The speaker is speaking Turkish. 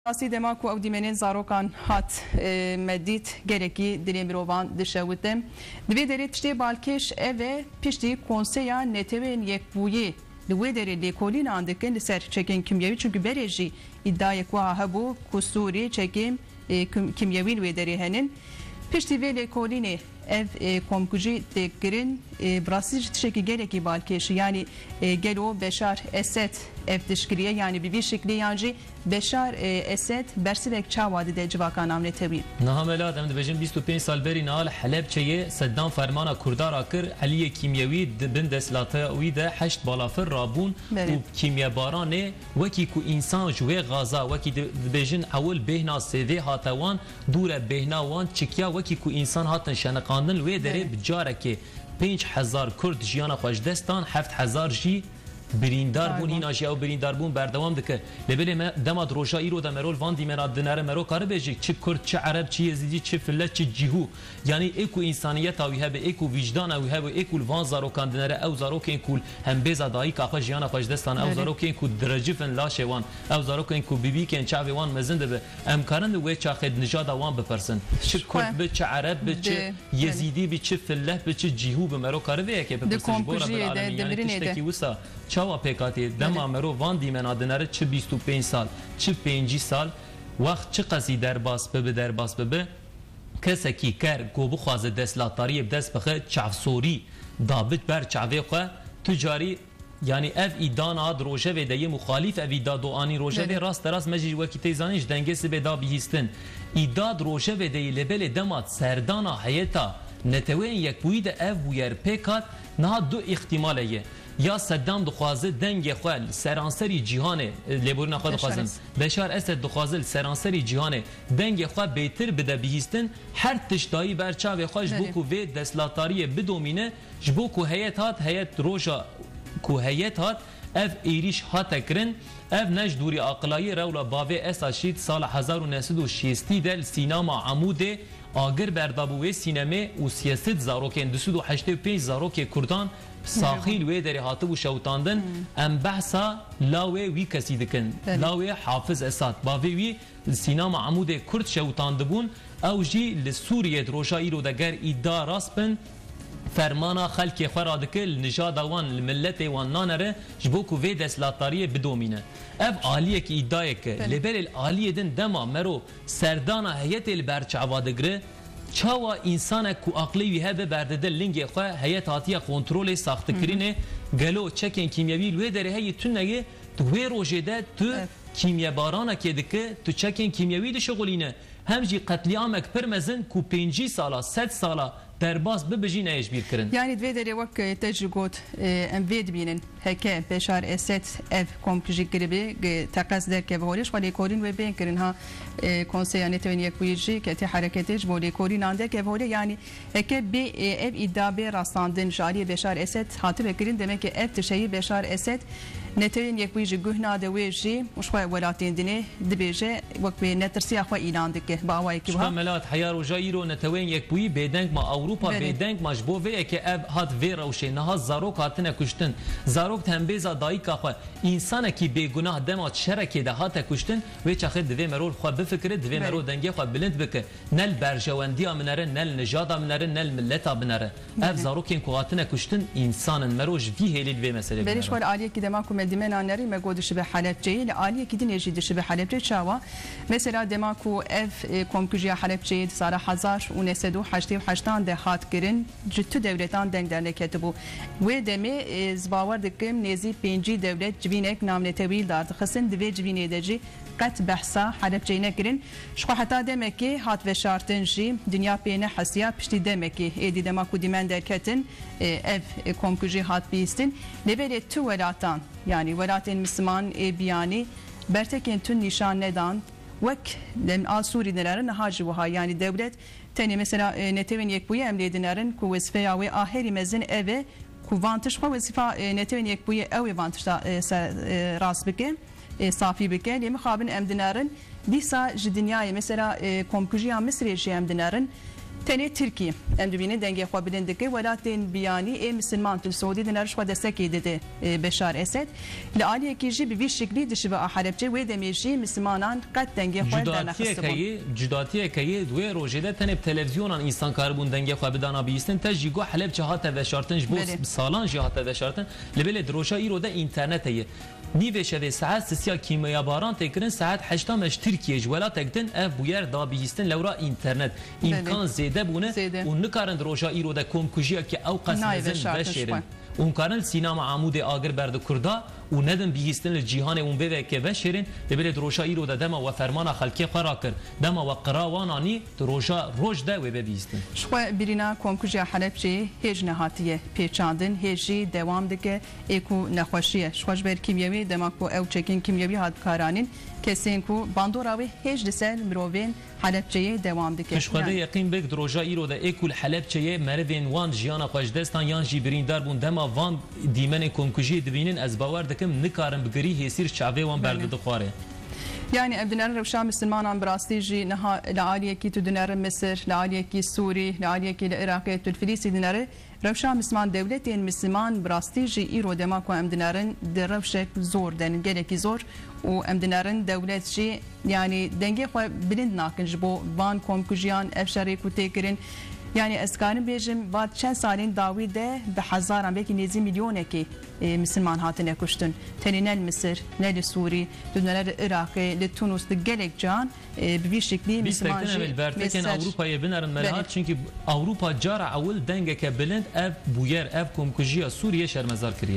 Aslında demek ki avdimenin zarokan hat medit gereki dilemirovan dışavıtem. Dve deri tişte balkeş eve pişti konseya neteven yekbuyi. Dve deri lekolin andıkın liser çekin kimyevi çünkü bereji iddia kuha habu kusuri çekim kimyevi ve deri henin. Pişti ve lekolini ev komkuji tekirin brasic tişeki gereki balkeşi yani gelo Beşar Esed ev dışkiriye yani bir şekli yani Beşar Esed bersilek çavadi de civakan amne tebi. Nahamela dem dibejin 25 sal beri nal Halepçe'ye Saddam fermana Kurdar akır Aliye kimyevi bin deslata uy de 8 balafır rabun u kimyebarane veki ku insan jwe Gaza veki dibejin awul behna seve hatawan dure behna wan çikya veki ku insan hatın şanaqandın ve dere bicareke 5000 Kurd jiyana xwejdestan 7000 jî biriندار بون هینا جاو biriندار بون بردوام دکه لبل دما دروجا ایرو دمرول وان دیمنا دنره مرو کار بجی چه کرد چه عرب چه یزیدی چه فلت چه جیهو یعنی اکو انسانیت اوی هبه اکو وجدان اوی هبه اکو وان زارو کان دنره او زارو کین کول هم بزا دای کا جیانا خجدستان او زارو کین کو درجفن لا شوان او زارو کین کو بیبی کین چاوی وان مزند به امکانن و چاخد نجاد وان بپرسن چه کرد به چه عرب به چه یزیدی به چه فلت به چه جیهو به مرو کار به که بپرسن بورا بالعالمین یعنی تشتکی وسا چاوا پکاتی دما مرو وان دیمن آدنره چه 25 سال چه 5 سال وقت چه قصی درباس به درباس به کسی کی کر گوبو خوازه دستلاتاری بدست بخه چافسوری دابت بر چاوی خو تجاری yani ev idana roje ve de muhalif ev idda doani roje ve rast mecid vekî teyzaniş dengesi be da bihîstin idda roje ve de lebele demat serdana hayata netewên yekbûyî de ev bû yer pêkat niha du ihtimale ye ya Saddam dixwaze dengê xwe seranseri cîhanê lêborîna xwe dixwazin Beşar Esed dixwaze seranseri cîhanê dengê xwe bêtir bide bihîstin her tiştayî ber çavê xwe ji bo ku vê destlatariyê bidomîne ji bo ku heyet hat heyet roja ku heyet hat ev êriş hate kirin ev nej dûrî aqilayî rewla bavê esa şîd sala 1960 de sînama Amûdê agir berdabû wê sînemê û siyaset zarokên 285 zarokê Kurdan ساخیل و دری هاتو و شوتاندن ام بحثا لاوی وی کسی دکن لاوی حافظ اساد باوی وی سینما عمود کرد شوتاندبون او جی لسوریه دروشا ایرو دگر ایدا راسپن فرمانا خلق خورا دکل نجاد وان الملت وان نانره جبوکو وی دسلاتاریه بدومینه اف عالیه کی ایدایه که لبل العالیه دن دما مرو سردانا هیت البرچعوادگره çawa insana ku aqli ve hebe berdede linge xwe heyet hatiye kontrolê saxtikirînê gelo çekên kimyevî ve dere heyê tuneye tu wê rojê de tu kimyebarana kedike tu çekên kimyevî dişeğulîne hem jî qetliamek pir mezin ku 5 sala 7 sala derbas bibijîne eşbîr kirin. Yani dvê derê wek te jî got em vê dibînin heke Beşar Esed ev komkujî kiribi teqez derkeve holî xwe lêkolîn wê bên kirin ha konseya netewên yekbûyî jî ketê hereketê ji bo lêkolînan derkeve holî yani heke bê ev iddia bê rastandin ji aliyê Beşar Esed hatibê kirin demek ki ev tişeyî Beşar Esed netewên yekbûyî jî guh nade wê jî xwe welatên dinê dibêje wek wê netirsiya xwe îlan dike bi awayekî wiha melat heya roja îro netewên yekbûyî bêdeng ma Avrupa bêdeng ma ji bo vê yekê ev hat vê rewşê niha zarok hatine kuştin zarok tembêza dayîka xwe însanekî bêgunah dema şerekê de hate kuştin wê çaxê divê merol xwe bifikire divê merol dengê xwe bilind bike nel berjewendiya min ere nel nijada min ere nel milleta bin ere ev zarokên ku hatine kuştin însanin meroj vî hêlî vê meselê berî xwe aliyekî dema ku dimena nerî me got dişibe Halepçeyê li aliyekî dinê jî dişibe Halepçe çawa mesela dema ku ev komkujiya Halepçeyê sala 1988 de hat kirin ji tu devletan deng derneketibû wê demê zbawer dikim nêzî 5 devlet civînek namnetewî dar dixistin divê civînê de jî qet behsa Halepçeyê nekirin ji xwe heta demekê hat veşartin jî dinya pêne hesiya piştî demekê êdî dema ku dîmen derketin ev komkujî hat bîstin lêberê tu welatan yani welatên Müslüman biyanî bertekên tun nîşan nedan wek dem al Sûrînelerin niha ji wiha yani devlet tenê mesela netewên yekbûyî em lê dinarin ku wezifeya wê aherî mezin ev e ku vantij xwe wezifa netewên yekbûyî ew ê vantijda rast bike safî bike lê mixabin em dinarin dîsa ji dinyayê mesela komkujiya Misrê jî em dinarin تنه تركیه ام دبینه دنگی خو بلندکه ولاتین بیانی مسلمان تل سعودی دنرش خو دسکی دده بشار اسد لالی کیجی به وی شکلی دشبه حلبچه و دمیجی مسلمانان قد دنگی خو در نخستبون جداتیه که دوی روجده تنه تلویزیونان انسان کاربون دنگی خو بدانا بیستن تجیگو حلبچه هات و شارتنج بو سالان جهات و شارتن لبل دروشا ایرو ده اینترنت نیوه شده ساعت سیا کیمیا باران تکرن ساعت 8 مش ترکیه جولا تکدن اف بویر دا بیستن لورا اینترنت امکان زیاده بونه و نکارن دروشا ایرو ده کومکوجیا که او قسم بشرن اون کارن سینما عمود آگر برد کردا و ندم بیستن الجهان اون به که بشرن لبل دروشا ایرو ده دما و فرمان خلقی قرا کر دما و قراوانانی دروشا روج ده و بیستن شو برینا کومکوجیا حلبچه هیچ نهاتیه پیچاندن هیچی دوام دکه اکو نخوشیه شوش بر کیمیایی دماکو او چکین کیمیایی هات کارانین کسین کو باندوراوی هیچ دسل مروین حلبچه دوام دکه شخوده یقین بک دروجا ایرو ده اکول حلبچه مردین وان جیانا خوش دستان یان جیبرین دار بون دما وان دیمن کومکوجی دبینن از باور دکم نکارم بگری هسیر شعبه وان برد خواره يعني ابدنا روشا مسلمان براستي جي نها لعاليه كي تدنر مصر لعاليه كي سوري لعاليه كي العراق الفلسطيني دنر روشا مسلمان دولتين مسلمان براستي جي ايرو دماكو امدنارن دروشك زور دن جلكي زور وامدنارن دولت جي يعني دنگي خو بلند ناكن جبو وان كومكوجيان افشاري كو تكرين يعني اسكان بيجم بعد چند سالين داوي ده بهزاران بلكي نزي مليون كي مسلمان هاتن كشتن تنين مصر نل سوري دنال العراق لتونس دجلك جان ببي شكلي مسلمان البرتكن اوروبا بنرن ملات çünkü Avrupa جار اول دنگه که بلند اف بویر اف کومکوجیا سوریه شرمزار کریه